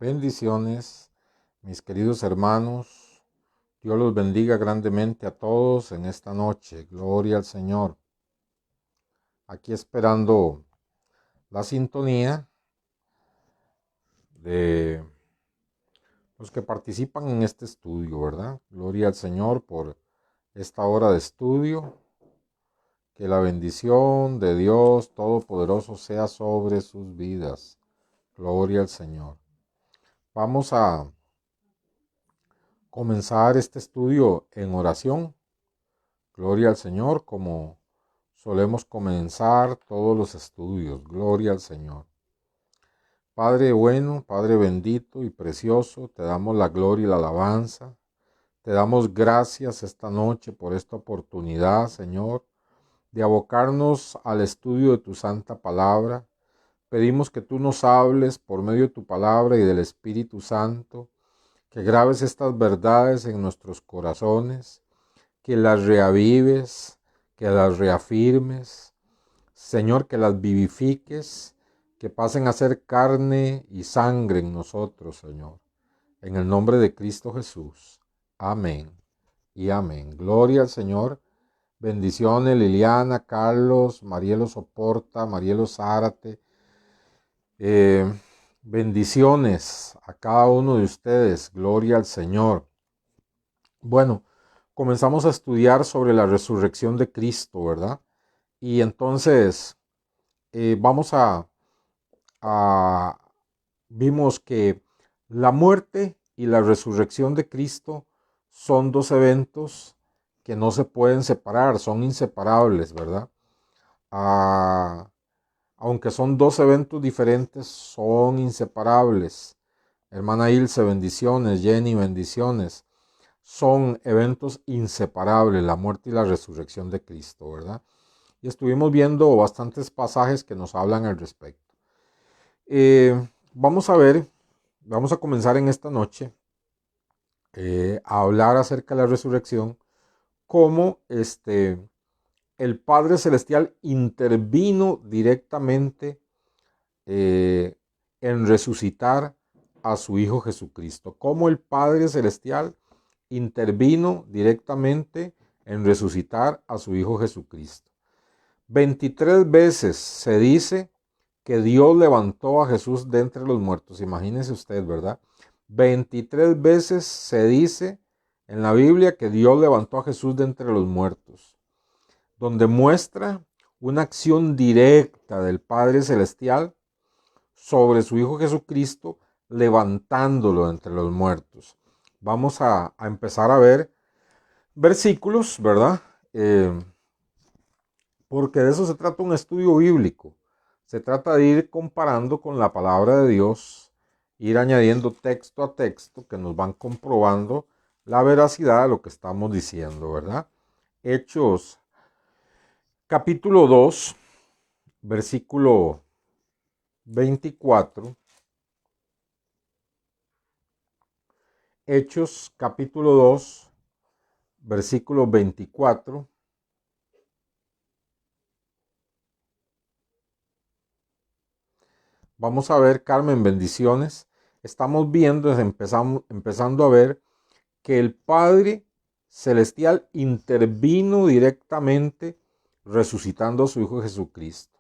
Bendiciones, mis queridos hermanos. Dios los bendiga grandemente a todos en esta noche. Gloria al Señor. Aquí esperando la sintonía de los que participan en este estudio, ¿verdad? Gloria al Señor por esta hora de estudio. Que la bendición de Dios Todopoderoso sea sobre sus vidas. Gloria al Señor. Vamos a comenzar este estudio en oración. Gloria al Señor, como solemos comenzar todos los estudios. Gloria al Señor. Padre bueno, Padre bendito y precioso, te damos la gloria y la alabanza. Te damos gracias esta noche por esta oportunidad, Señor, de abocarnos al estudio de tu santa palabra. Pedimos que tú nos hables por medio de tu palabra y del Espíritu Santo, que grabes estas verdades en nuestros corazones, que las reavives, que las reafirmes, Señor, que las vivifiques, que pasen a ser carne y sangre en nosotros, Señor. En el nombre de Cristo Jesús. Amén y amén. Gloria al Señor. Bendiciones Liliana, Carlos, Marielo Soporta, Marielo Zárate. Bendiciones a cada uno de ustedes. Gloria al Señor. Bueno, comenzamos a estudiar sobre la resurrección de Cristo, ¿verdad? Y entonces vimos que la muerte y la resurrección de Cristo son dos eventos que no se pueden separar, son inseparables, ¿verdad? Aunque son dos eventos diferentes, son inseparables. Hermana Ilse, bendiciones. Jenny, bendiciones. Son eventos inseparables, la muerte y la resurrección de Cristo, ¿verdad? Y estuvimos viendo bastantes pasajes que nos hablan al respecto. Vamos a comenzar en esta noche a hablar acerca de la resurrección, cómo el Padre Celestial intervino directamente en resucitar a su Hijo Jesucristo. Cómo el Padre Celestial intervino directamente en resucitar a su Hijo Jesucristo. 23 veces se dice que Dios levantó a Jesús de entre los muertos. Imagínese usted, ¿verdad? 23 veces se dice en la Biblia que Dios levantó a Jesús de entre los muertos, donde muestra una acción directa del Padre Celestial sobre su Hijo Jesucristo, levantándolo entre los muertos. Vamos a empezar a ver versículos, ¿verdad? Porque de eso se trata un estudio bíblico. Se trata de ir comparando con la palabra de Dios, ir añadiendo texto a texto que nos van comprobando la veracidad de lo que estamos diciendo, ¿verdad? Hechos capítulo 2, versículo 24. Hechos capítulo 2, versículo 24. Vamos a ver, Carmen, bendiciones. Estamos viendo, empezando a ver que el Padre Celestial intervino directamente resucitando a su Hijo Jesucristo.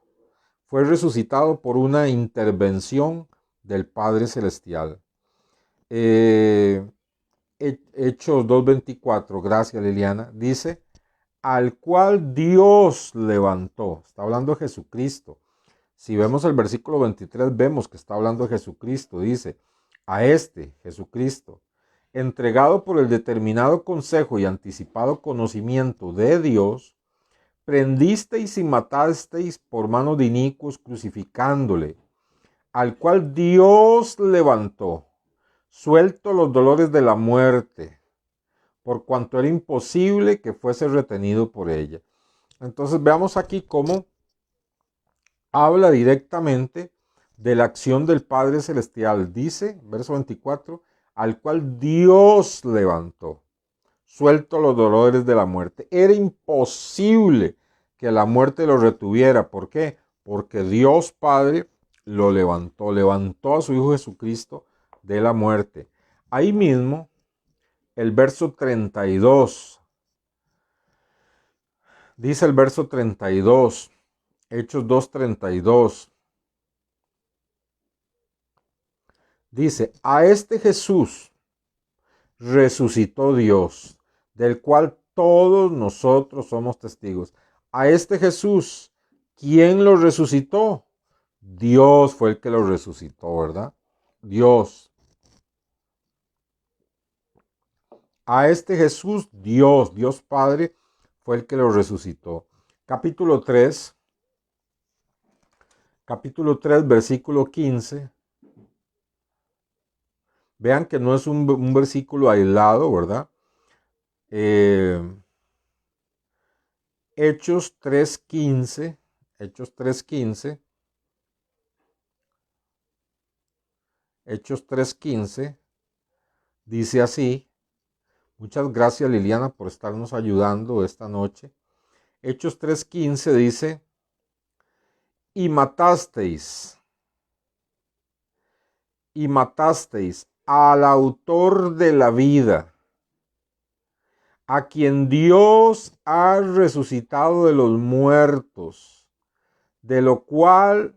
Fue resucitado por una intervención del Padre Celestial. Hechos 2:24, gracias Liliana, dice, al cual Dios levantó. Está hablando de Jesucristo. Si vemos el versículo 23, vemos que está hablando de Jesucristo. Dice, a Jesucristo, entregado por el determinado consejo y anticipado conocimiento de Dios, prendisteis y matasteis por mano de inicuos, crucificándole, al cual Dios levantó, suelto los dolores de la muerte, por cuanto era imposible que fuese retenido por ella. Entonces veamos aquí cómo habla directamente de la acción del Padre Celestial. Dice, verso 24, al cual Dios levantó, suelto los dolores de la muerte. Era imposible que la muerte lo retuviera. ¿Por qué? Porque Dios Padre lo levantó a su Hijo Jesucristo de la muerte. Ahí mismo, el verso 32, dice el verso 32, Hechos 2:32, dice, a este Jesús resucitó Dios, del cual todos nosotros somos testigos. A este Jesús, ¿quién lo resucitó? Dios fue el que lo resucitó, ¿verdad? Dios. A este Jesús, Dios Padre, fue el que lo resucitó. Capítulo 3, versículo 15. Vean que no es un versículo aislado, ¿verdad? Hechos 3:15, Hechos 3:15, Hechos 3:15, dice así. Muchas gracias, Liliana, por estarnos ayudando esta noche. Hechos 3:15 dice, y matasteis al autor de la vida, a quien Dios ha resucitado de los muertos, de lo cual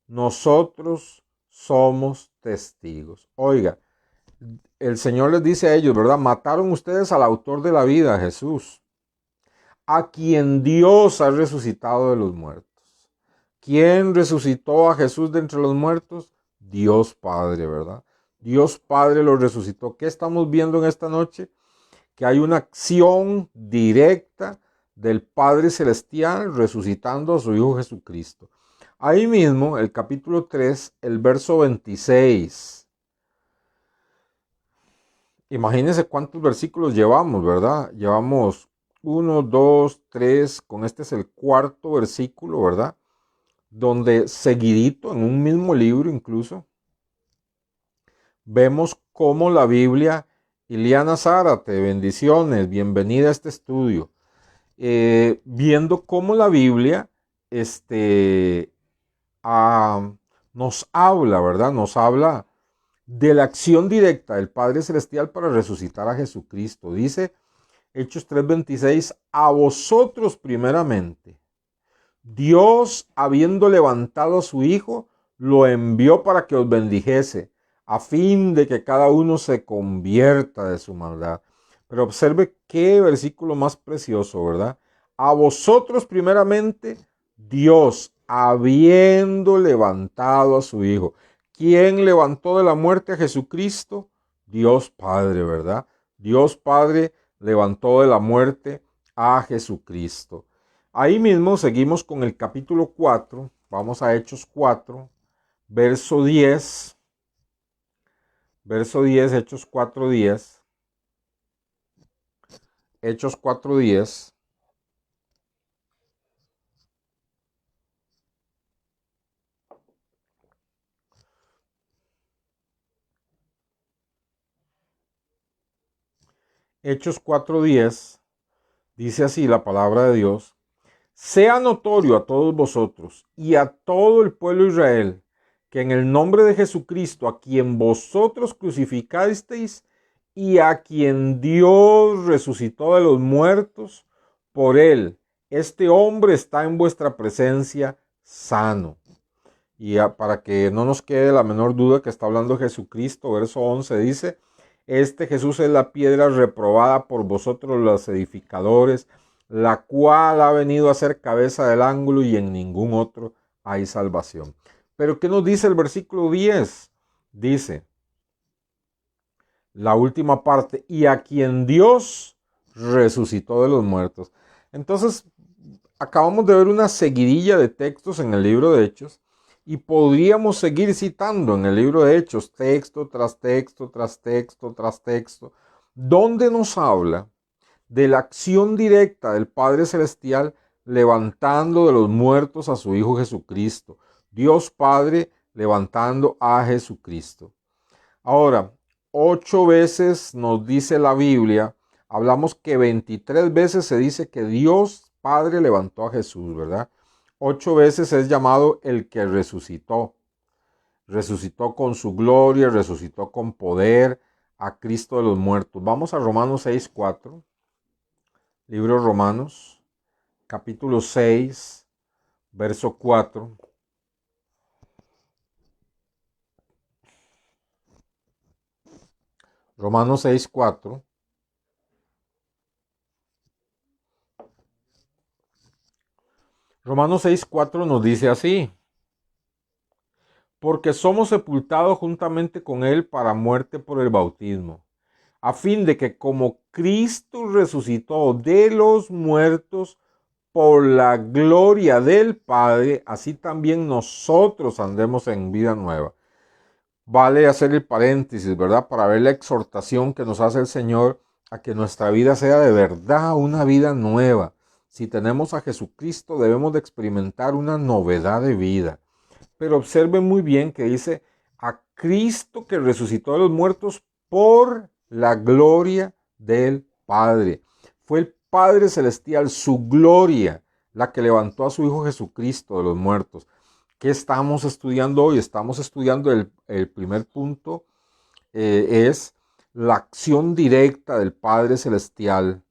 nosotros somos testigos. Oiga, el Señor les dice a ellos, ¿verdad? Mataron ustedes al autor de la vida, Jesús, a quien Dios ha resucitado de los muertos. ¿Quién resucitó a Jesús de entre los muertos? Dios Padre, ¿verdad? Dios Padre lo resucitó. ¿Qué estamos viendo en esta noche? Que hay una acción directa del Padre Celestial resucitando a su Hijo Jesucristo. Ahí mismo, el capítulo 3, el verso 26. Imagínense cuántos versículos llevamos, ¿verdad? Llevamos 1, 2, 3, con este es el cuarto versículo, ¿verdad? Donde seguidito, en un mismo libro incluso, vemos cómo la Biblia, Iliana Zárate, bendiciones, bienvenida a este estudio, viendo cómo la Biblia nos habla, ¿verdad? Nos habla de la acción directa del Padre Celestial para resucitar a Jesucristo. Dice Hechos 3:26, a vosotros primeramente, Dios, habiendo levantado a su Hijo, lo envió para que os bendijese, a fin de que cada uno se convierta de su maldad. Pero observe qué versículo más precioso, ¿verdad? A vosotros primeramente, Dios, habiendo levantado a su Hijo. ¿Quién levantó de la muerte a Jesucristo? Dios Padre, ¿verdad? Dios Padre levantó de la muerte a Jesucristo. Ahí mismo seguimos con el capítulo 4, vamos a Hechos 4, verso 10, Hechos 4:10, Hechos 4:10. Hechos 4:10 dice así la palabra de Dios. Sea notorio a todos vosotros y a todo el pueblo de Israel que en el nombre de Jesucristo, a quien vosotros crucificasteis y a quien Dios resucitó de los muertos, por él, este hombre está en vuestra presencia sano. Y para que no nos quede la menor duda que está hablando Jesucristo, verso 11 dice, este Jesús es la piedra reprobada por vosotros los edificadores, la cual ha venido a ser cabeza del ángulo y en ningún otro hay salvación. Pero ¿qué nos dice el versículo 10? Dice, la última parte, y a quien Dios resucitó de los muertos. Entonces, acabamos de ver una seguidilla de textos en el libro de Hechos y podríamos seguir citando en el libro de Hechos texto tras texto, tras texto, tras texto, donde nos habla de la acción directa del Padre Celestial levantando de los muertos a su Hijo Jesucristo. Dios Padre levantando a Jesucristo. Ahora, 8 veces nos dice la Biblia, hablamos que 23 veces se dice que Dios Padre levantó a Jesús, ¿verdad? 8 veces es llamado el que resucitó. resucitó con su gloria, resucitó con poder a Cristo de los muertos. Vamos a Romanos 6:4, libro de Romanos, capítulo 6, verso 4. Romanos 6:4. Romanos 6:4 nos dice así: porque somos sepultados juntamente con él para muerte por el bautismo, a fin de que como Cristo resucitó de los muertos por la gloria del Padre, así también nosotros andemos en vida nueva. Vale hacer el paréntesis, ¿verdad? Para ver la exhortación que nos hace el Señor a que nuestra vida sea de verdad una vida nueva. Si tenemos a Jesucristo, debemos de experimentar una novedad de vida. Pero observen muy bien que dice a Cristo que resucitó de los muertos por la gloria del Padre. Fue el Padre Celestial, su gloria, la que levantó a su Hijo Jesucristo de los muertos. ¿Qué estamos estudiando hoy? Estamos estudiando el primer punto, es la acción directa del Padre Celestial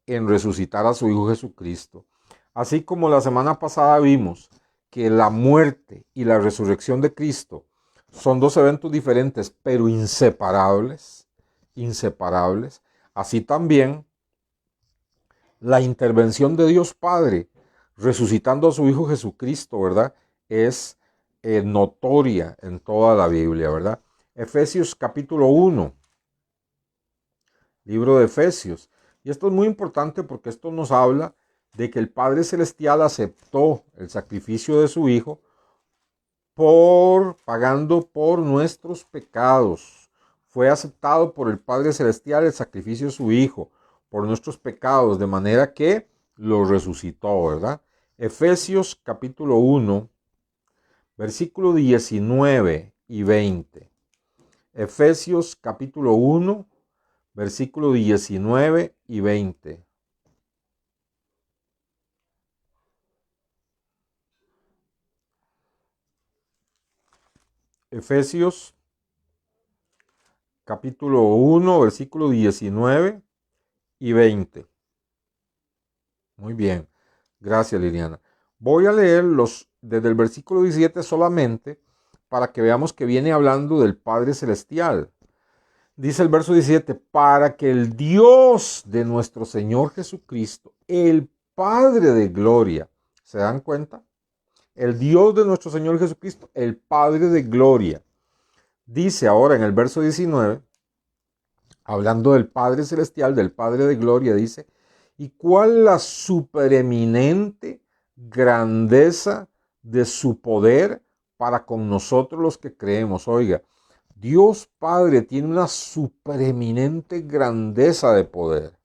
en resucitar a su Hijo Jesucristo. Así como la semana pasada vimos que la muerte y la resurrección de Cristo son dos eventos diferentes, pero inseparables, inseparables. Así también la intervención de Dios Padre resucitando a su Hijo Jesucristo, ¿verdad? Es notoria en toda la Biblia, ¿verdad? Efesios capítulo 1, libro de Efesios. Y esto es muy importante porque esto nos habla de que el Padre Celestial aceptó el sacrificio de su Hijo pagando por nuestros pecados. Fue aceptado por el Padre Celestial el sacrificio de su Hijo por nuestros pecados, de manera que lo resucitó, ¿verdad? Efesios capítulo 1, versículo 19 y 20. Efesios capítulo 1, versículo 19 y 20. Efesios capítulo 1, versículo 19 y 20. Muy bien, gracias Liliana. Voy a leerlos desde el versículo 17 solamente para que veamos que viene hablando del Padre Celestial. Dice el verso 17, para que el Dios de nuestro Señor Jesucristo, el Padre de gloria, ¿se dan cuenta? El Dios de nuestro Señor Jesucristo, el Padre de gloria. Dice ahora en el verso 19, hablando del Padre Celestial, del Padre de gloria, dice, ¿y cuál la supereminente grandeza de su poder para con nosotros los que creemos? Oiga, Dios Padre tiene una supereminente grandeza de poder,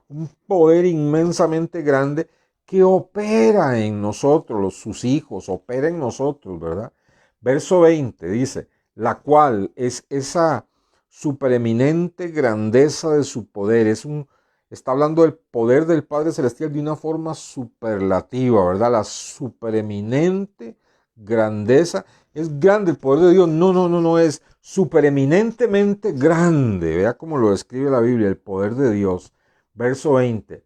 un poder inmensamente grande que opera en nosotros, sus hijos, opera en nosotros, ¿verdad? Verso 20 dice, la cual es esa supereminente grandeza de su poder, está hablando del poder del Padre Celestial de una forma superlativa, ¿verdad? La supereminente grandeza. ¿Es grande el poder de Dios? No, es supereminentemente grande. Vea cómo lo describe la Biblia, el poder de Dios. Verso 20.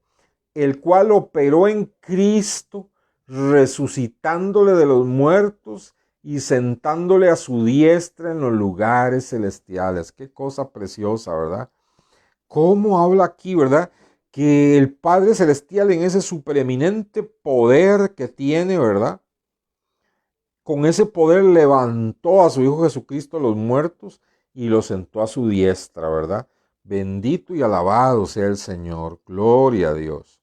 El cual operó en Cristo, resucitándole de los muertos y sentándole a su diestra en los lugares celestiales. Qué cosa preciosa, ¿verdad? ¿Cómo habla aquí, verdad? Que el Padre Celestial en ese supereminente poder que tiene, ¿verdad? Con ese poder levantó a su Hijo Jesucristo a los muertos y lo sentó a su diestra, ¿verdad? Bendito y alabado sea el Señor. Gloria a Dios.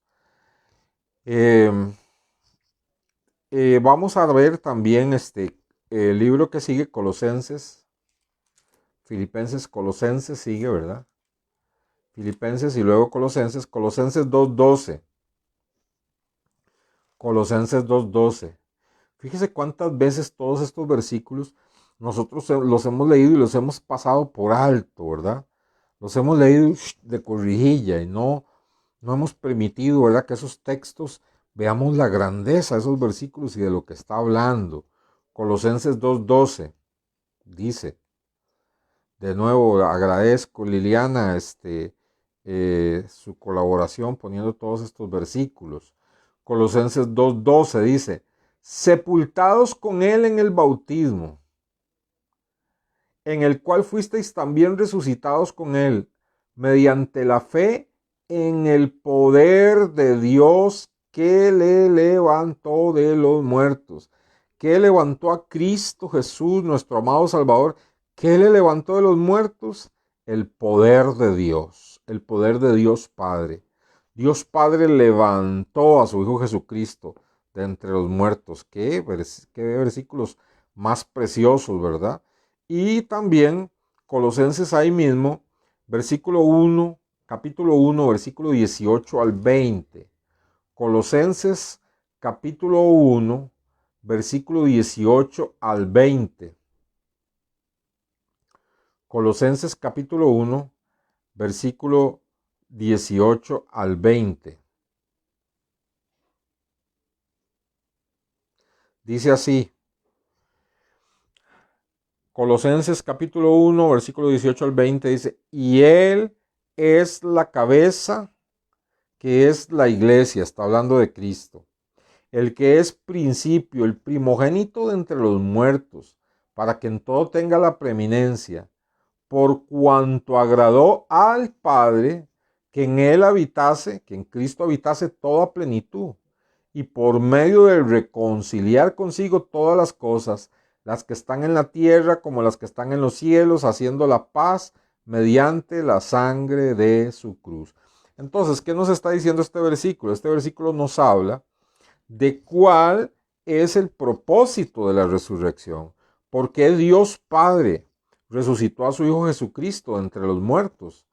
Vamos a ver también el libro que sigue, Colosenses, Filipenses, Colosenses sigue, ¿verdad? Filipenses y luego Colosenses, Colosenses 2:12. Colosenses 2:12. Fíjese cuántas veces todos estos versículos nosotros los hemos leído y los hemos pasado por alto, ¿verdad? Los hemos leído de corrijilla y no hemos permitido, ¿verdad?, que esos textos veamos la grandeza de esos versículos y de lo que está hablando. Colosenses 2:12. dice. De nuevo, agradezco, Liliana, su colaboración poniendo todos estos versículos. Colosenses 2:12 dice, sepultados con él en el bautismo, en el cual fuisteis también resucitados con él, mediante la fe en el poder de Dios que le levantó de los muertos, que levantó a Cristo Jesús, nuestro amado Salvador, que le levantó de los muertos, el poder de Dios, el poder de Dios Padre. Dios Padre levantó a su Hijo Jesucristo de entre los muertos. Qué versículos más preciosos, ¿verdad? Y también Colosenses ahí mismo, versículo 1, capítulo 1, versículo 18 al 20. Colosenses capítulo 1, versículo 18 al 20. Colosenses capítulo 1, versículo 18 al 20. Dice así, Colosenses capítulo 1, versículo 18 al 20 dice, y Él es la cabeza, que es la iglesia, está hablando de Cristo, el que es principio, el primogénito de entre los muertos, para que en todo tenga la preeminencia, por cuanto agradó al Padre que en Él habitase, que en Cristo habitase toda plenitud, y por medio de reconciliar consigo todas las cosas, las que están en la tierra como las que están en los cielos, haciendo la paz mediante la sangre de su cruz. Entonces, ¿qué nos está diciendo este versículo? Este versículo nos habla de cuál es el propósito de la resurrección. ¿Por qué Dios Padre resucitó a su Hijo Jesucristo entre los muertos?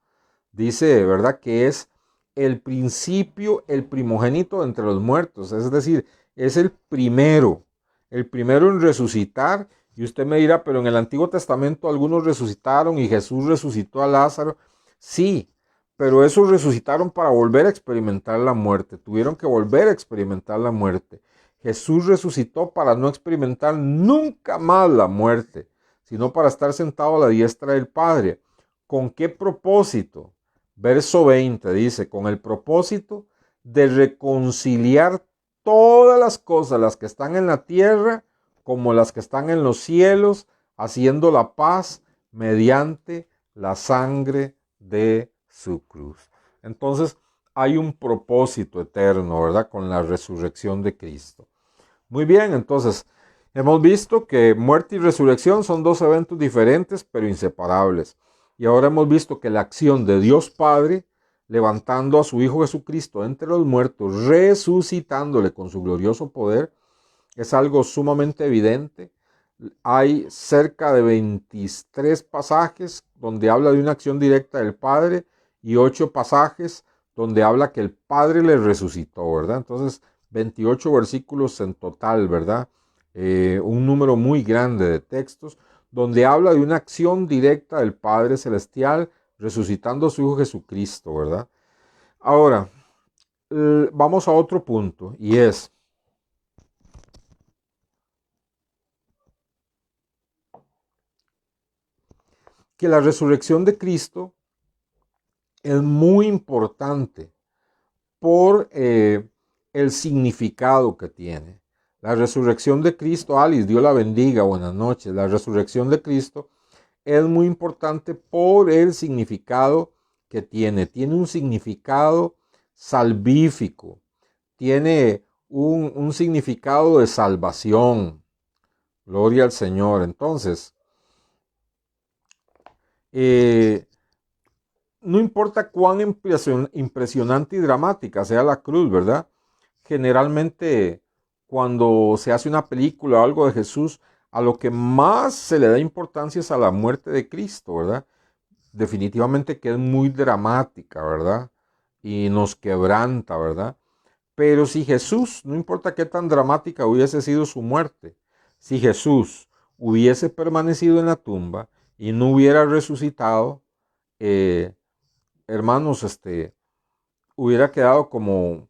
Dice, ¿verdad?, que es el principio, el primogénito entre los muertos. Es decir, es el primero en resucitar. Y usted me dirá, pero en el Antiguo Testamento algunos resucitaron y Jesús resucitó a Lázaro. Sí, pero esos resucitaron para volver a experimentar la muerte. Tuvieron que volver a experimentar la muerte. Jesús resucitó para no experimentar nunca más la muerte, sino para estar sentado a la diestra del Padre. ¿Con qué propósito? Verso 20 dice, con el propósito de reconciliar todas las cosas, las que están en la tierra como las que están en los cielos, haciendo la paz mediante la sangre de su cruz. Entonces hay un propósito eterno, ¿verdad?, con la resurrección de Cristo. Muy bien, entonces hemos visto que muerte y resurrección son dos eventos diferentes pero inseparables. Y ahora hemos visto que la acción de Dios Padre, levantando a su Hijo Jesucristo entre los muertos, resucitándole con su glorioso poder, es algo sumamente evidente. Hay cerca de 23 pasajes donde habla de una acción directa del Padre y 8 pasajes donde habla que el Padre le resucitó, ¿verdad? Entonces, 28 versículos en total, ¿verdad? Un número muy grande de textos donde habla de una acción directa del Padre Celestial resucitando a su Hijo Jesucristo, ¿verdad? Ahora, vamos a otro punto y es que la resurrección de Cristo es muy importante por el significado que tiene. La resurrección de Cristo, Alice, Dios la bendiga, buenas noches. La resurrección de Cristo es muy importante por el significado que tiene. Tiene un significado salvífico, tiene un significado de salvación. Gloria al Señor. Entonces, no importa cuán impresionante y dramática sea la cruz, ¿verdad? Generalmente, cuando se hace una película o algo de Jesús, a lo que más se le da importancia es a la muerte de Cristo, ¿verdad? Definitivamente que es muy dramática, ¿verdad? Y nos quebranta, ¿verdad? Pero si Jesús, no importa qué tan dramática hubiese sido su muerte, si Jesús hubiese permanecido en la tumba y no hubiera resucitado, hermanos, hubiera quedado como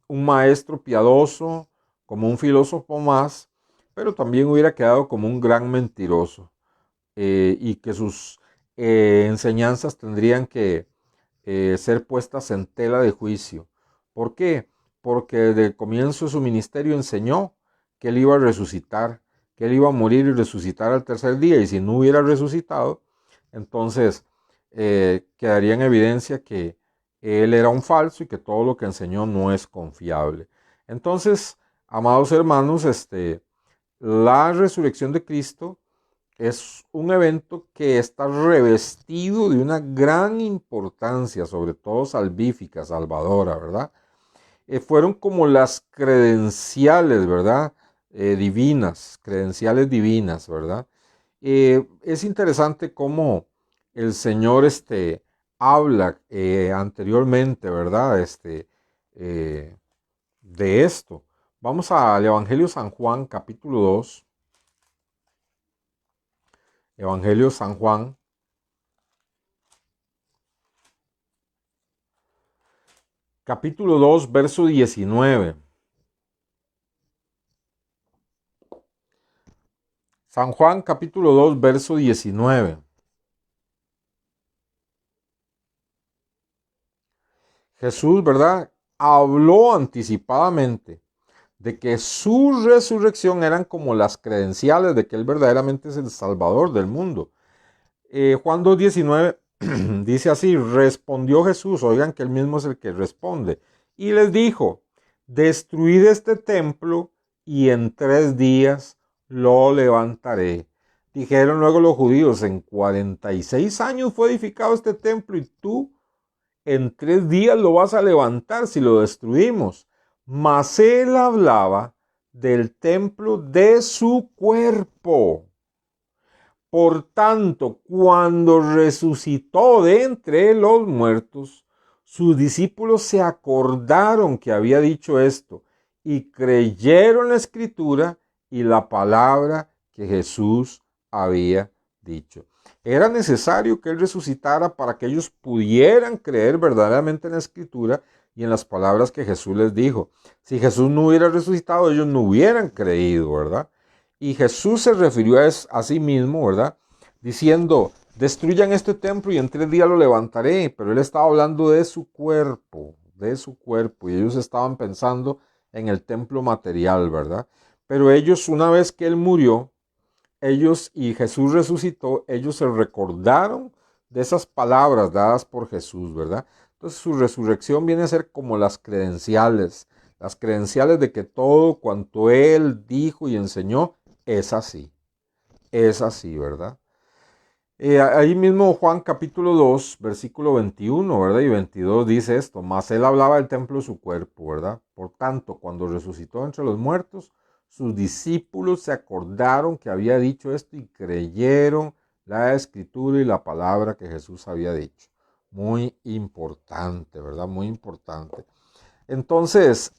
un maestro piadoso, como un filósofo más, pero también hubiera quedado como un gran mentiroso, y que sus enseñanzas tendrían que ser puestas en tela de juicio. ¿Por qué? Porque desde el comienzo de su ministerio enseñó que él iba a resucitar, que él iba a morir y resucitar al tercer día, y si no hubiera resucitado, entonces quedaría en evidencia que él era un falso y que todo lo que enseñó no es confiable. Entonces, amados hermanos, la resurrección de Cristo es un evento que está revestido de una gran importancia, sobre todo salvífica, salvadora, ¿verdad? Fueron como las credenciales, ¿verdad? Credenciales divinas, ¿verdad? Es interesante cómo el Señor habla anteriormente, ¿verdad? De esto. Vamos al Evangelio de San Juan, capítulo 2. Evangelio de San Juan, capítulo 2, verso 19. San Juan, capítulo 2, verso 19. Jesús, ¿verdad? Habló anticipadamente de que su resurrección eran como las credenciales de que Él verdaderamente es el Salvador del mundo. Juan 2:19 dice así: respondió Jesús, oigan que Él mismo es el que responde, y les dijo: destruid este templo y en 3 días lo levantaré. Dijeron luego los judíos: en 46 años fue edificado este templo y tú en 3 días lo vas a levantar si lo destruimos. Mas él hablaba del templo de su cuerpo. Por tanto, cuando resucitó de entre los muertos, sus discípulos se acordaron que había dicho esto y creyeron la escritura y la palabra que Jesús había dicho. Era necesario que Él resucitara para que ellos pudieran creer verdaderamente en la escritura y en las palabras que Jesús les dijo. Si Jesús no hubiera resucitado, ellos no hubieran creído, ¿verdad? Y Jesús se refirió a sí mismo, ¿verdad? Diciendo: destruyan este templo y en 3 días lo levantaré. Pero Él estaba hablando de su cuerpo, y ellos estaban pensando en el templo material, ¿verdad? Pero ellos, una vez que Él murió, ellos y Jesús resucitó, ellos se recordaron de esas palabras dadas por Jesús, ¿verdad? Entonces su resurrección viene a ser como las credenciales de que todo cuanto Él dijo y enseñó es así, ¿verdad? Ahí mismo Juan capítulo 2, versículo 21, ¿verdad? Y 22 dice esto: mas Él hablaba del templo de su cuerpo, ¿verdad? Por tanto, cuando resucitó entre los muertos, sus discípulos se acordaron que había dicho esto y creyeron la escritura y la palabra que Jesús había dicho. Muy importante, ¿verdad? Muy importante. Entonces,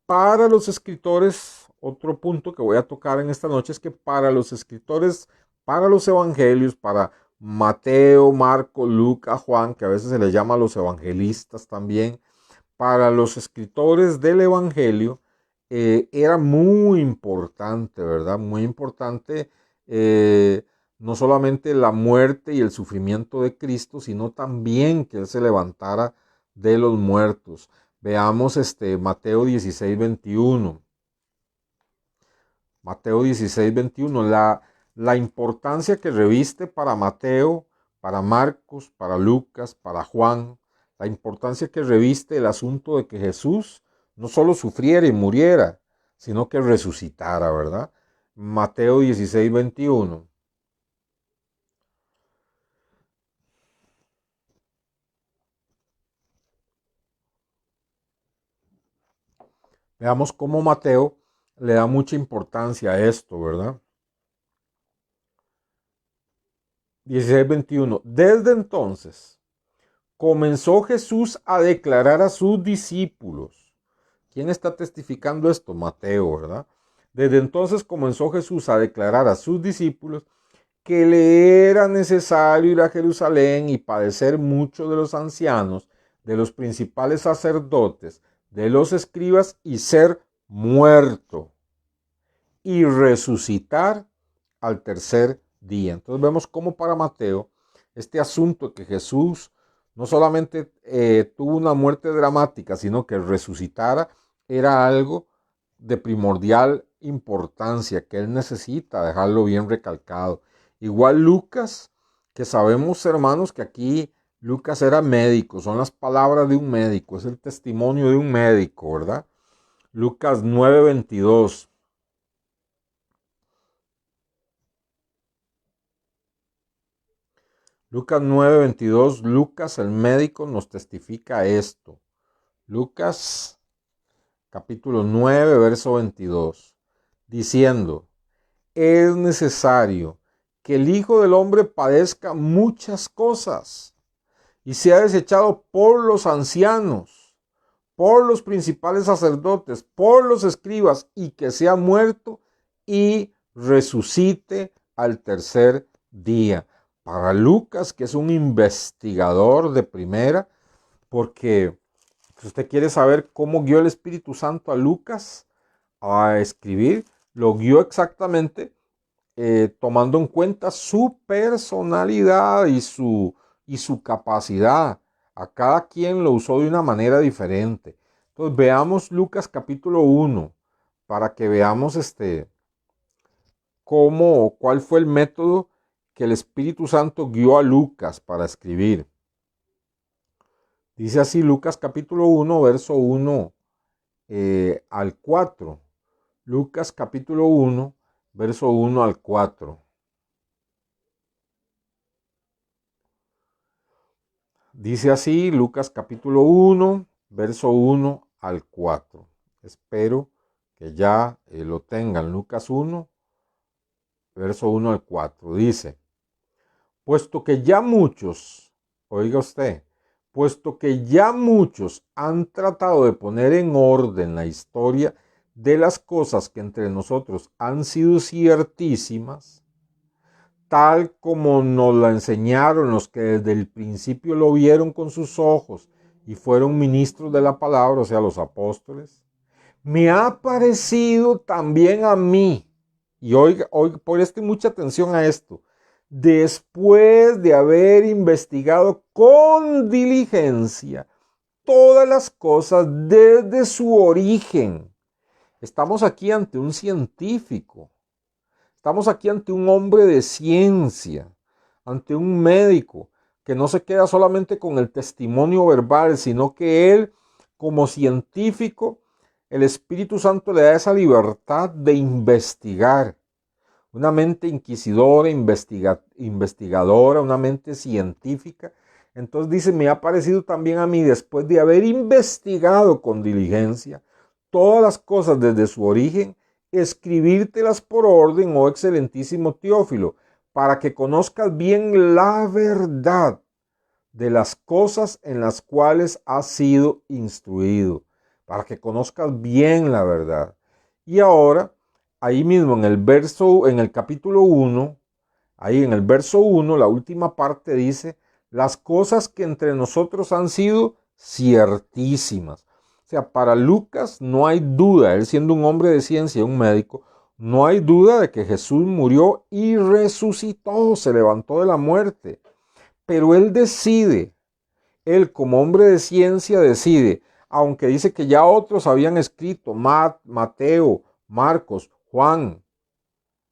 para los escritores, otro punto que voy a tocar en esta noche es que para los escritores, para los evangelios, para Mateo, Marco, Lucas, Juan, que a veces se les llama los evangelistas también, para los escritores del evangelio era muy importante, ¿verdad? Muy importante no solamente la muerte y el sufrimiento de Cristo, sino también que Él se levantara de los muertos. Veamos Mateo 16:21. Mateo 16:21. La importancia que reviste para Mateo, para Marcos, para Lucas, para Juan, la importancia que reviste el asunto de que Jesús no solo sufriera y muriera, sino que resucitara, ¿verdad? Mateo 16:21. Veamos cómo Mateo le da mucha importancia a esto, ¿verdad? 16:21. Desde entonces comenzó Jesús a declarar a sus discípulos. ¿Quién está testificando esto? Mateo, ¿verdad? Desde entonces comenzó Jesús a declarar a sus discípulos que le era necesario ir a Jerusalén y padecer mucho de los ancianos, de los principales sacerdotes, de los escribas, y ser muerto y resucitar al tercer día. Entonces vemos cómo para Mateo este asunto de que Jesús no solamente tuvo una muerte dramática, sino que resucitara, era algo de primordial importancia, que él necesita dejarlo bien recalcado. Igual Lucas, que sabemos, hermanos, que aquí Lucas era médico, son las palabras de un médico, es el testimonio de un médico, ¿verdad? Lucas 9:22. Lucas 9:22, Lucas el médico nos testifica esto. Lucas capítulo 9, verso 22, diciendo, es necesario que el Hijo del Hombre padezca muchas cosas y sea desechado por los ancianos, por los principales sacerdotes, por los escribas, y que sea muerto y resucite al tercer día. Para Lucas, que es un investigador de primera, porque si usted quiere saber cómo guió el Espíritu Santo a Lucas a escribir, lo guió exactamente tomando en cuenta su personalidad y su capacidad. A cada quien lo usó de una manera diferente. Entonces veamos Lucas capítulo 1 para que veamos cuál fue el método que el Espíritu Santo guió a Lucas para escribir. Dice así Lucas capítulo 1, verso 1 al 4. Lucas capítulo 1, verso 1 al 4. Dice así Lucas capítulo 1, verso 1 al 4. Espero que ya lo tengan. Lucas 1, verso 1 al 4. Dice, puesto que ya muchos, oiga usted, puesto que ya muchos han tratado de poner en orden la historia de las cosas que entre nosotros han sido ciertísimas, tal como nos la enseñaron los que desde el principio lo vieron con sus ojos y fueron ministros de la palabra, o sea, los apóstoles, me ha parecido también a mí, y oiga, preste mucha atención a esto, después de haber investigado con diligencia todas las cosas desde su origen. Estamos aquí ante un científico. Estamos aquí ante un hombre de ciencia, ante un médico que no se queda solamente con el testimonio verbal, sino que él, como científico, el Espíritu Santo le da esa libertad de investigar. Una mente inquisidora, investigadora, una mente científica. Entonces dice, me ha parecido también a mí, después de haber investigado con diligencia todas las cosas desde su origen, escribírtelas por orden, oh excelentísimo Teófilo, para que conozcas bien la verdad de las cosas en las cuales has sido instruido, para que conozcas bien la verdad. Y ahora, ahí mismo en el capítulo 1, ahí en el verso 1, la última parte dice, las cosas que entre nosotros han sido ciertísimas. O sea, para Lucas no hay duda, él siendo un hombre de ciencia, un médico, no hay duda de que Jesús murió y resucitó, se levantó de la muerte. Pero él como hombre de ciencia decide, aunque dice que ya otros habían escrito, Mateo, Marcos, Juan,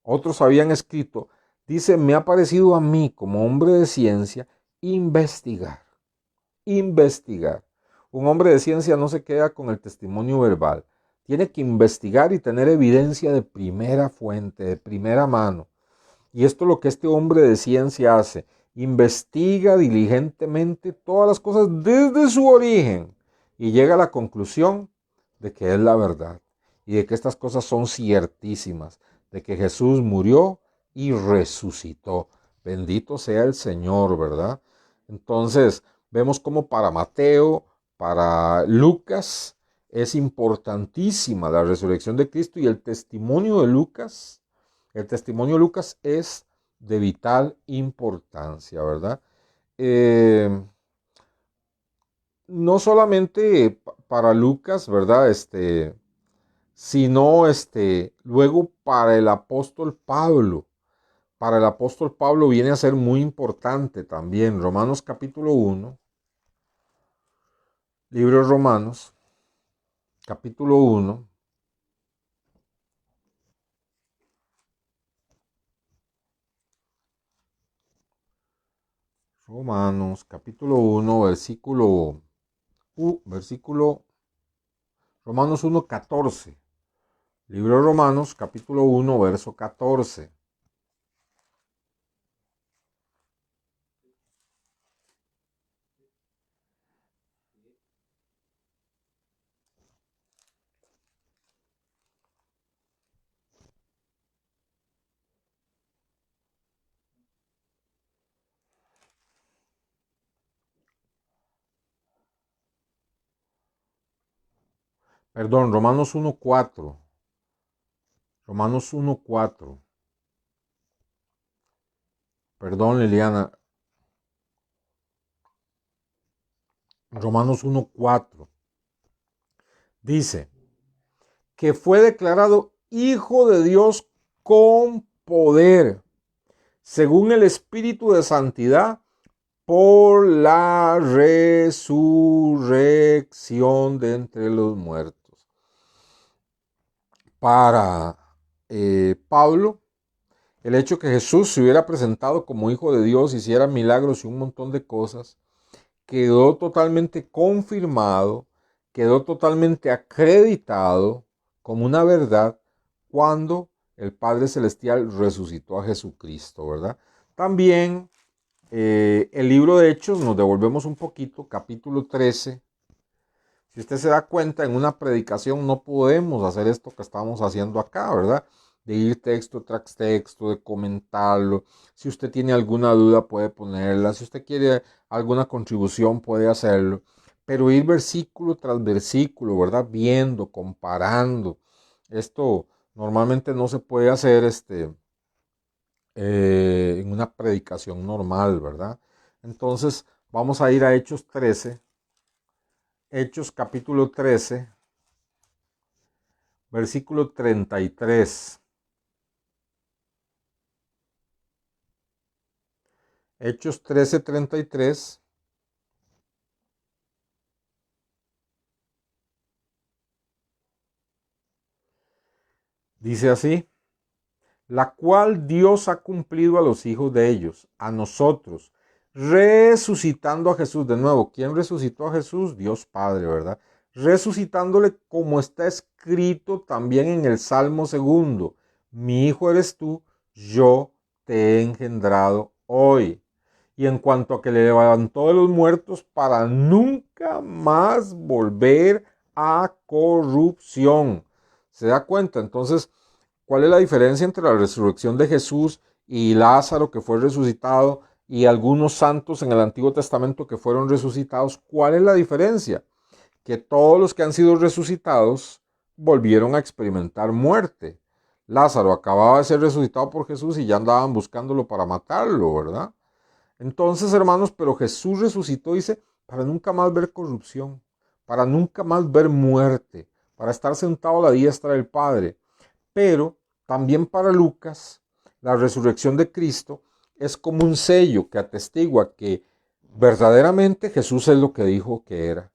otros habían escrito, dice, me ha parecido a mí como hombre de ciencia investigar. Un hombre de ciencia no se queda con el testimonio verbal. Tiene que investigar y tener evidencia de primera fuente, de primera mano. Y esto es lo que este hombre de ciencia hace. Investiga diligentemente todas las cosas desde su origen y llega a la conclusión de que es la verdad y de que estas cosas son ciertísimas, de que Jesús murió y resucitó. Bendito sea el Señor, ¿verdad? Entonces, vemos como para Mateo, para Lucas, es importantísima la resurrección de Cristo y el testimonio de Lucas. El testimonio de Lucas es de vital importancia, ¿verdad? No solamente para Lucas, ¿verdad? Sino luego para el apóstol Pablo. para el apóstol Pablo viene a ser muy importante también. Romanos capítulo 1, libro de Romanos, capítulo 1. Romanos capítulo 1, Romanos 1, 14. Libro de Romanos capítulo 1, verso 14. Perdón, Romanos 1, 4. Romanos 1, 4. Perdón, Liliana. Romanos 1, 4. Dice que fue declarado Hijo de Dios con poder, según el Espíritu de Santidad, por la resurrección de entre los muertos. Para Pablo, el hecho que Jesús se hubiera presentado como Hijo de Dios, hiciera milagros y un montón de cosas, quedó totalmente confirmado, quedó totalmente acreditado como una verdad cuando el Padre Celestial resucitó a Jesucristo, ¿verdad? También el libro de Hechos, nos devolvemos un poquito, capítulo 13. Si usted se da cuenta, en una predicación no podemos hacer esto que estamos haciendo acá, ¿verdad? De ir texto tras texto, de comentarlo. Si usted tiene alguna duda puede ponerla. Si usted quiere alguna contribución puede hacerlo. Pero ir versículo tras versículo, ¿verdad? Viendo, comparando. Esto normalmente no se puede hacer en una predicación normal, ¿verdad? Entonces vamos a ir a Hechos 13. Hechos capítulo 13. Versículo 33. Hechos 13:33. Dice así: la cual Dios ha cumplido a los hijos de ellos, a nosotros, resucitando a Jesús. De nuevo, ¿quién resucitó a Jesús? Dios Padre, ¿verdad? Resucitándole como está escrito también en el Salmo 2. Mi hijo eres tú, yo te he engendrado hoy. Y en cuanto a que le levantó de los muertos para nunca más volver a corrupción. ¿Se da cuenta? Entonces, ¿cuál es la diferencia entre la resurrección de Jesús y Lázaro que fue resucitado y algunos santos en el Antiguo Testamento que fueron resucitados? ¿Cuál es la diferencia? Que todos los que han sido resucitados volvieron a experimentar muerte. Lázaro acababa de ser resucitado por Jesús y ya andaban buscándolo para matarlo, ¿verdad? Entonces, hermanos, pero Jesús resucitó, dice, para nunca más ver corrupción, para nunca más ver muerte, para estar sentado a la diestra del Padre. Pero también para Lucas, la resurrección de Cristo es como un sello que atestigua que verdaderamente Jesús es lo que dijo que era.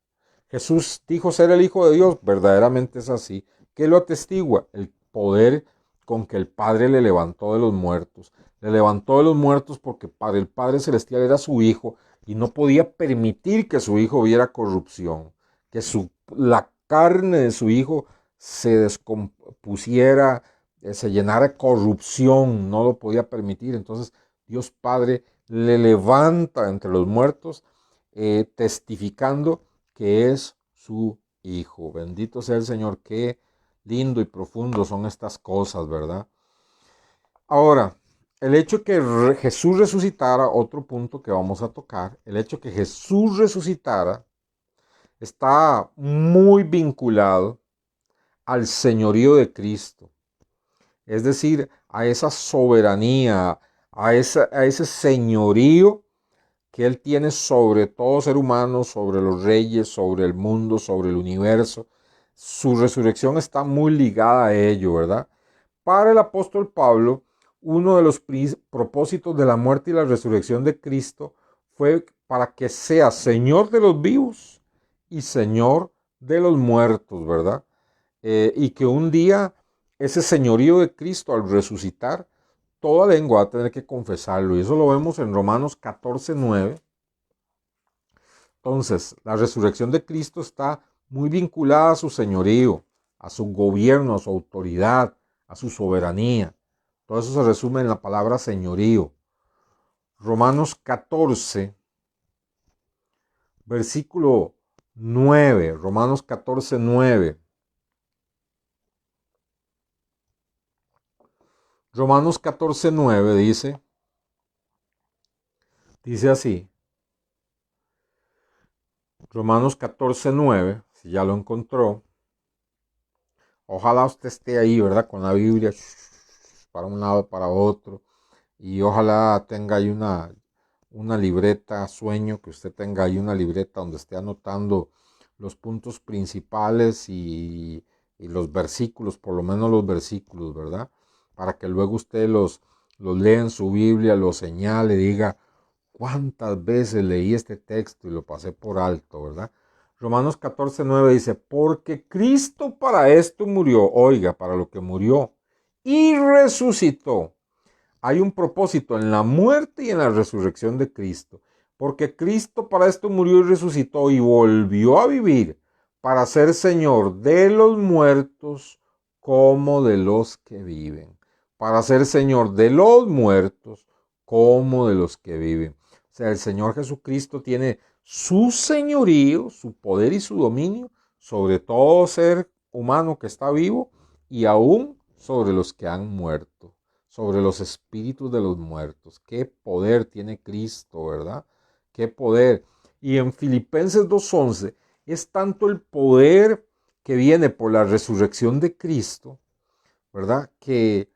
Jesús dijo ser el Hijo de Dios, verdaderamente es así. ¿Qué lo atestigua? El poder con que el Padre le levantó de los muertos. Le levantó de los muertos porque para el Padre Celestial era su Hijo y no podía permitir que su Hijo viera corrupción, que la carne de su Hijo se descompusiera, se llenara de corrupción, no lo podía permitir. Entonces Dios Padre le levanta entre los muertos, testificando que es su Hijo. Bendito sea el Señor, qué lindo y profundo son estas cosas, ¿verdad? Ahora, el hecho que Jesús resucitara, otro punto que vamos a tocar, el hecho que Jesús resucitara está muy vinculado al señorío de Cristo, es decir, a esa soberanía, a ese señorío que Él tiene sobre todo ser humano, sobre los reyes, sobre el mundo, sobre el universo. Su resurrección está muy ligada a ello, ¿verdad? Para el apóstol Pablo, uno de los propósitos de la muerte y la resurrección de Cristo fue para que sea Señor de los vivos y Señor de los muertos, ¿verdad? Y que un día ese señorío de Cristo al resucitar, toda lengua va a tener que confesarlo. Y eso lo vemos en Romanos 14:9. Entonces, la resurrección de Cristo está muy vinculada a su señorío, a su gobierno, a su autoridad, a su soberanía. Todo eso se resume en la palabra señorío. Romanos 14, versículo 9. Romanos 14:9. Romanos 14:9 dice así. Romanos 14:9, si ya lo encontró. Ojalá usted esté ahí, ¿verdad? Con la Biblia para un lado, para otro. Y ojalá tenga ahí una libreta, sueño que usted tenga ahí una libreta donde esté anotando los puntos principales y los versículos, por lo menos los versículos, ¿verdad? Para que luego usted los lea en su Biblia, los señale, diga cuántas veces leí este texto y lo pasé por alto, ¿verdad? Romanos 14:9 dice, porque Cristo para esto murió, oiga, para lo que murió, y resucitó. Hay un propósito en la muerte y en la resurrección de Cristo, porque Cristo para esto murió y resucitó y volvió a vivir para ser Señor de los muertos como de los que viven, para ser Señor de los muertos como de los que viven. O sea, el Señor Jesucristo tiene su señorío, su poder y su dominio sobre todo ser humano que está vivo y aún sobre los que han muerto, sobre los espíritus de los muertos. Qué poder tiene Cristo, ¿verdad? Qué poder. Y en Filipenses 2:11 es tanto el poder que viene por la resurrección de Cristo, ¿verdad? Que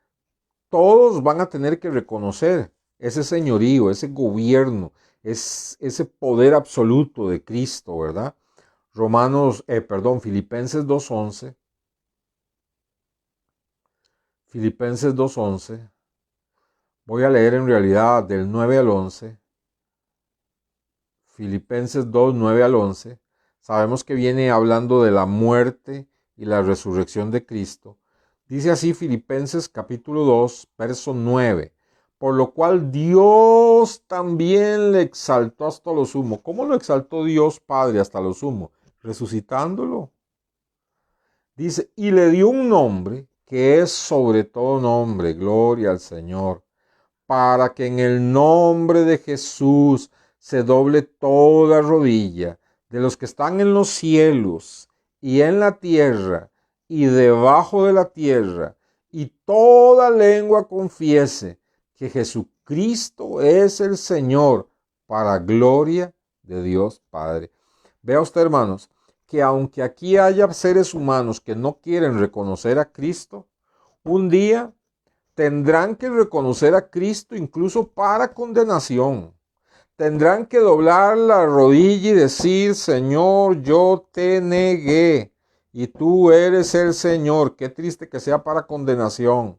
todos van a tener que reconocer ese señorío, ese gobierno, ese poder absoluto de Cristo, ¿verdad? Filipenses 2:11. Filipenses 2:11. Voy a leer en realidad del 9 al 11. Filipenses 2:9 al 11. Sabemos que viene hablando de la muerte y la resurrección de Cristo. Dice así Filipenses capítulo 2, verso 9. Por lo cual Dios también le exaltó hasta lo sumo. ¿Cómo lo exaltó Dios Padre hasta lo sumo? Resucitándolo. Dice, y le dio un nombre que es sobre todo nombre, gloria al Señor, para que en el nombre de Jesús se doble toda rodilla de los que están en los cielos y en la tierra y debajo de la tierra, y toda lengua confiese que Jesucristo es el Señor, para gloria de Dios Padre. Vea usted, hermanos, que aunque aquí haya seres humanos que no quieren reconocer a Cristo, un día tendrán que reconocer a Cristo incluso para condenación. Tendrán que doblar la rodilla y decir, Señor, yo te negué y tú eres el Señor. Qué triste que sea para condenación.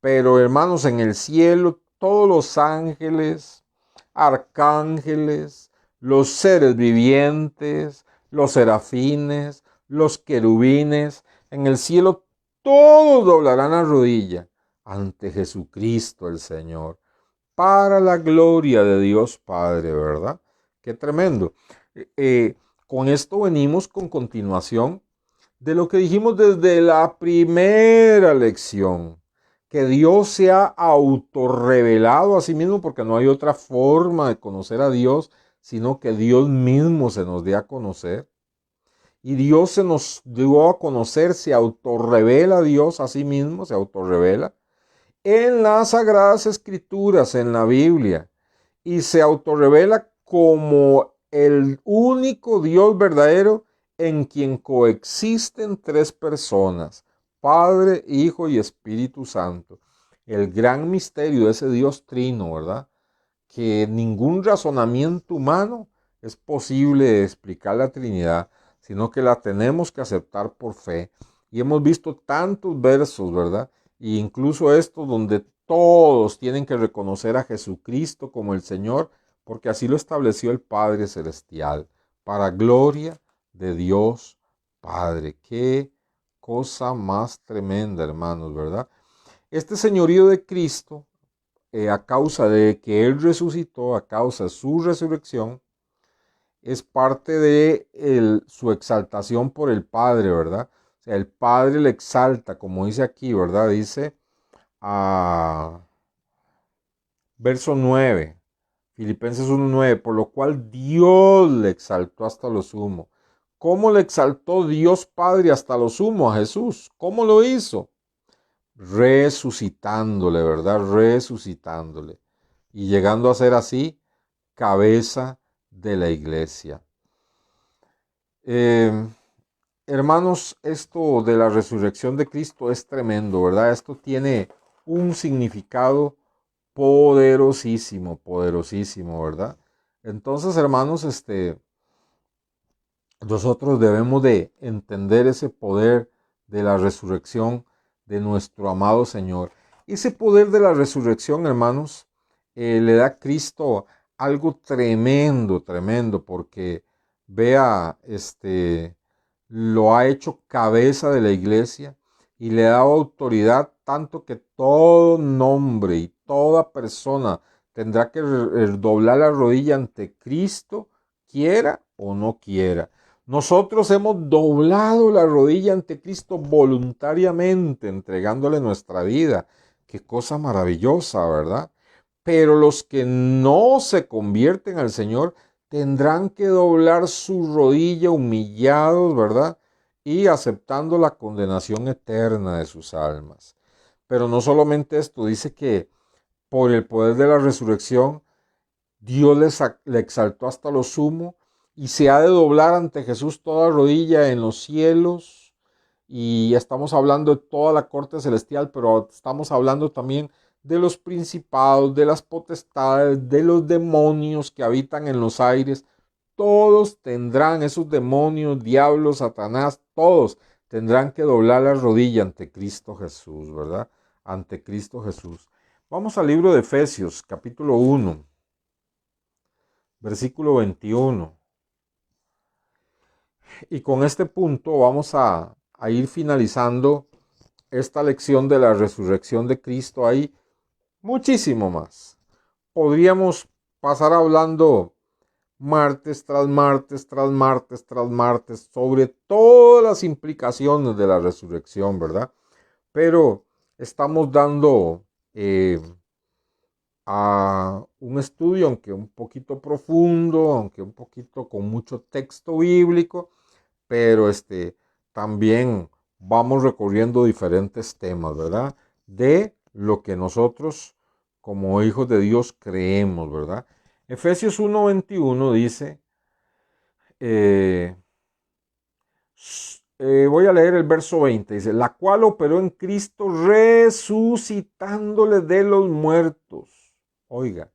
Pero hermanos, en el cielo todos los ángeles, arcángeles, los seres vivientes, los serafines, los querubines, en el cielo todos doblarán la rodilla ante Jesucristo el Señor, para la gloria de Dios Padre, ¿verdad? Qué tremendo. Con esto venimos con continuación de lo que dijimos desde la primera lección, que Dios se ha autorrevelado a sí mismo, porque no hay otra forma de conocer a Dios, sino que Dios mismo se nos dé a conocer. Y Dios se nos dio a conocer, se autorrevela Dios a sí mismo, se autorrevela en las Sagradas Escrituras, en la Biblia, y se autorrevela como el único Dios verdadero en quien coexisten tres personas, Padre, Hijo y Espíritu Santo. El gran misterio de ese Dios trino, ¿verdad? Que ningún razonamiento humano es posible explicar la Trinidad, sino que la tenemos que aceptar por fe. Y hemos visto tantos versos, ¿verdad? E incluso estos donde todos tienen que reconocer a Jesucristo como el Señor, porque así lo estableció el Padre Celestial, para gloria de Dios Padre. Qué cosa más tremenda, hermanos, ¿verdad? Este señorío de Cristo, a causa de que Él resucitó, a causa de su resurrección, es parte de su exaltación por el Padre, ¿verdad? O sea, el Padre le exalta, como dice aquí, ¿verdad? Dice verso 9, Filipenses 1:9, por lo cual Dios le exaltó hasta lo sumo. ¿Cómo le exaltó Dios Padre hasta lo sumo a Jesús? ¿Cómo lo hizo? Resucitándole, ¿verdad? Resucitándole. Y llegando a ser así, cabeza de la iglesia. Hermanos, esto de la resurrección de Cristo es tremendo, ¿verdad? Esto tiene un significado poderosísimo, poderosísimo, ¿verdad? Entonces, hermanos, nosotros debemos de entender ese poder de la resurrección de nuestro amado Señor. Ese poder de la resurrección, hermanos, le da a Cristo algo tremendo, tremendo, porque vea, lo ha hecho cabeza de la iglesia y le da autoridad tanto que todo nombre y toda persona tendrá que doblar la rodilla ante Cristo, quiera o no quiera. Nosotros hemos doblado la rodilla ante Cristo voluntariamente, entregándole nuestra vida. Qué cosa maravillosa, ¿verdad? Pero los que no se convierten al Señor tendrán que doblar su rodilla humillados, ¿verdad? Y aceptando la condenación eterna de sus almas. Pero no solamente esto, dice que por el poder de la resurrección, Dios le exaltó hasta lo sumo y se ha de doblar ante Jesús toda rodilla en los cielos. Y estamos hablando de toda la corte celestial, pero estamos hablando también de los principados, de las potestades, de los demonios que habitan en los aires. Todos tendrán, esos demonios, diablos, Satanás, todos tendrán que doblar la rodilla ante Cristo Jesús, ¿verdad? Ante Cristo Jesús. Vamos al libro de Efesios, capítulo 1, versículo 21. Y con este punto vamos a ir finalizando esta lección de la resurrección de Cristo. Hay muchísimo más. Podríamos pasar hablando martes tras martes, tras martes, tras martes, sobre todas las implicaciones de la resurrección, ¿verdad? Pero estamos dando a un estudio, aunque un poquito profundo, aunque un poquito con mucho texto bíblico, pero también vamos recorriendo diferentes temas, ¿verdad? De lo que nosotros como hijos de Dios creemos, ¿verdad? Efesios 1:21 dice, voy a leer el verso 20, dice, la cual operó en Cristo resucitándole de los muertos. Oiga,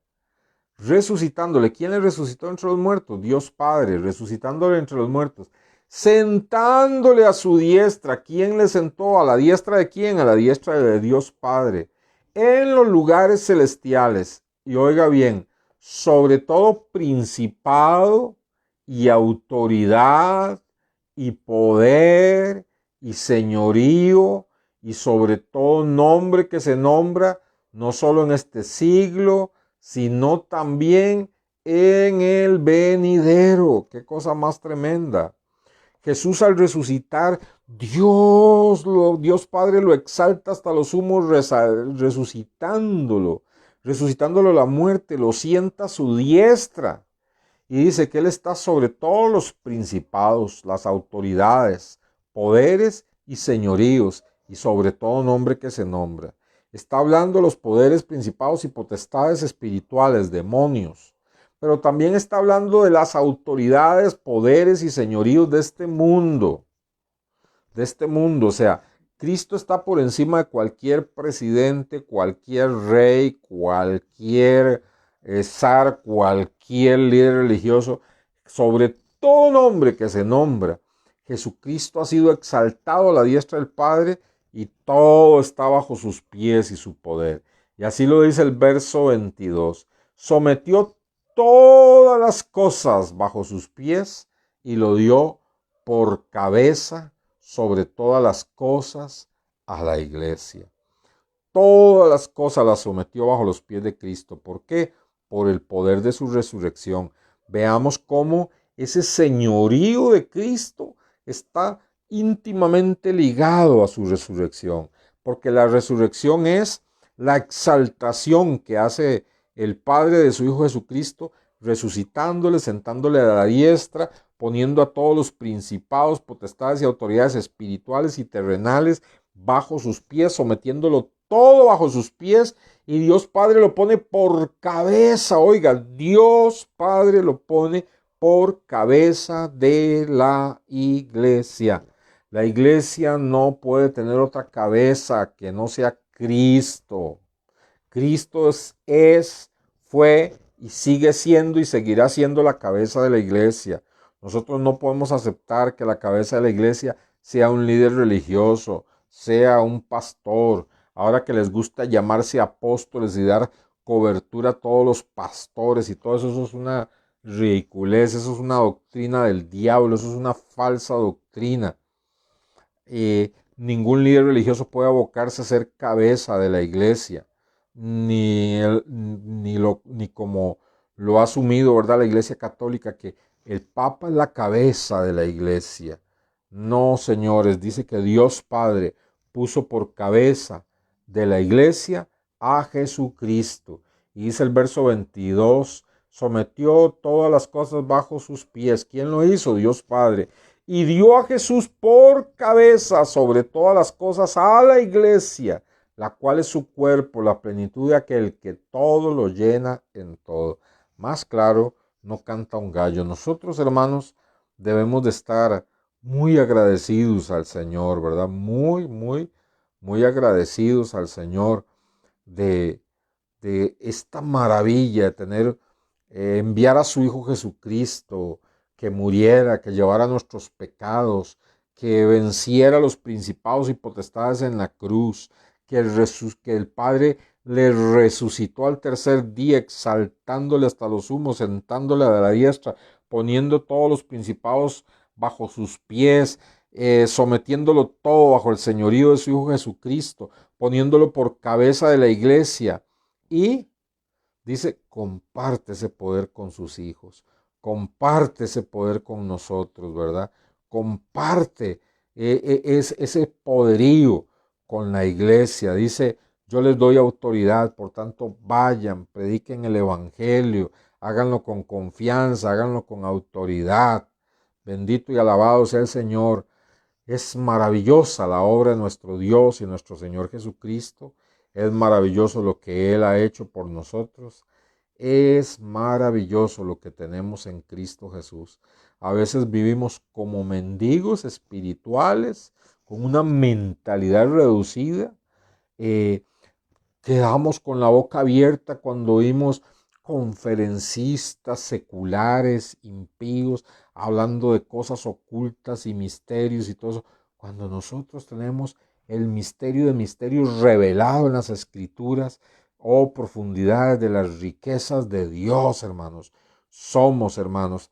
resucitándole. ¿Quién le resucitó entre los muertos? Dios Padre, resucitándole entre los muertos. Sentándole a su diestra. ¿Quién le sentó? ¿A la diestra de quién? A la diestra de Dios Padre. En los lugares celestiales. Y oiga bien, sobre todo principado y autoridad y poder y señorío y sobre todo nombre que se nombra, no solo en este siglo, sino también en el venidero. Qué cosa más tremenda. Jesús al resucitar, Dios Padre lo exalta hasta los sumos, resucitándolo a la muerte, lo sienta a su diestra. Y dice que Él está sobre todos los principados, las autoridades, poderes y señoríos, y sobre todo nombre que se nombra. Está hablando de los poderes, principados y potestades espirituales, demonios. Pero también está hablando de las autoridades, poderes y señoríos de este mundo. De este mundo, o sea, Cristo está por encima de cualquier presidente, cualquier rey, cualquier zar, cualquier líder religioso, sobre todo nombre que se nombra. Jesucristo ha sido exaltado a la diestra del Padre y todo está bajo sus pies y su poder. Y así lo dice el verso 22. Sometió todas las cosas bajo sus pies y lo dio por cabeza sobre todas las cosas a la iglesia. Todas las cosas las sometió bajo los pies de Cristo. ¿Por qué? Por el poder de su resurrección. Veamos cómo ese señorío de Cristo está íntimamente ligado a su resurrección. Porque la resurrección es la exaltación que hace el Padre de su Hijo Jesucristo, resucitándole, sentándole a la diestra, poniendo a todos los principados, potestades y autoridades espirituales y terrenales bajo sus pies, sometiéndolo todo bajo sus pies, y Dios Padre lo pone por cabeza. Oiga, Dios Padre lo pone por cabeza de la iglesia. La iglesia no puede tener otra cabeza que no sea Cristo. Cristo fue y sigue siendo y seguirá siendo la cabeza de la iglesia. Nosotros no podemos aceptar que la cabeza de la iglesia sea un líder religioso, sea un pastor. Ahora que les gusta llamarse apóstoles y dar cobertura a todos los pastores y todo eso, eso es una ridiculez, eso es una doctrina del diablo, eso es una falsa doctrina. Ningún líder religioso puede abocarse a ser cabeza de la iglesia, ni como lo ha asumido, ¿verdad?, la iglesia católica, que el Papa es la cabeza de la iglesia. No, señores, dice que Dios Padre puso por cabeza de la iglesia a Jesucristo. Y dice el verso 22, sometió todas las cosas bajo sus pies. ¿Quién lo hizo? Dios Padre. Y dio a Jesús por cabeza sobre todas las cosas a la iglesia, la cual es su cuerpo, la plenitud de aquel que todo lo llena en todo. Más claro, no canta un gallo. Nosotros, hermanos, debemos de estar muy agradecidos al Señor, ¿verdad? Muy agradecidos al Señor de, de esta maravilla de tener, enviar a su Hijo Jesucristo, que muriera, que llevara nuestros pecados, que venciera los principados y potestades en la cruz, que el Padre le resucitó al tercer día, exaltándole hasta los humos, sentándole a la diestra, poniendo todos los principados bajo sus pies, sometiéndolo todo bajo el señorío de su Hijo Jesucristo, poniéndolo por cabeza de la iglesia. Y dice, comparte ese poder con sus hijos, comparte ese poder con nosotros, ¿verdad? Comparte ese poderío con la iglesia. Dice, yo les doy autoridad, por tanto vayan, prediquen el evangelio, háganlo con confianza, háganlo con autoridad. Bendito y alabado sea el Señor. Es maravillosa la obra de nuestro Dios y nuestro Señor Jesucristo. Es maravilloso lo que Él ha hecho por nosotros. Es maravilloso lo que tenemos en Cristo Jesús. A veces vivimos como mendigos espirituales, con una mentalidad reducida. Quedamos con la boca abierta cuando oímos conferencistas seculares, impíos, hablando de cosas ocultas y misterios y todo eso, cuando nosotros tenemos el misterio de misterios revelado en las Escrituras. Oh, profundidades de las riquezas de Dios, hermanos. Somos, hermanos,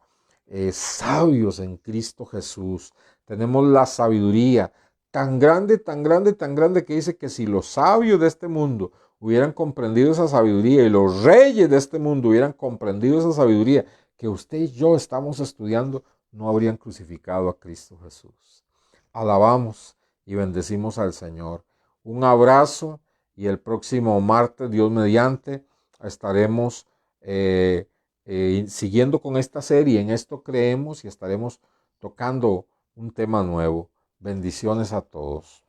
sabios en Cristo Jesús. Tenemos la sabiduría tan grande, tan grande, tan grande, que dice que si los sabios de este mundo hubieran comprendido esa sabiduría y los reyes de este mundo hubieran comprendido esa sabiduría que usted y yo estamos estudiando, no habrían crucificado a Cristo Jesús. Alabamos y bendecimos al Señor. Un abrazo, y el próximo martes, Dios mediante, estaremos siguiendo con esta serie. En esto creemos, y estaremos tocando un tema nuevo. Bendiciones a todos.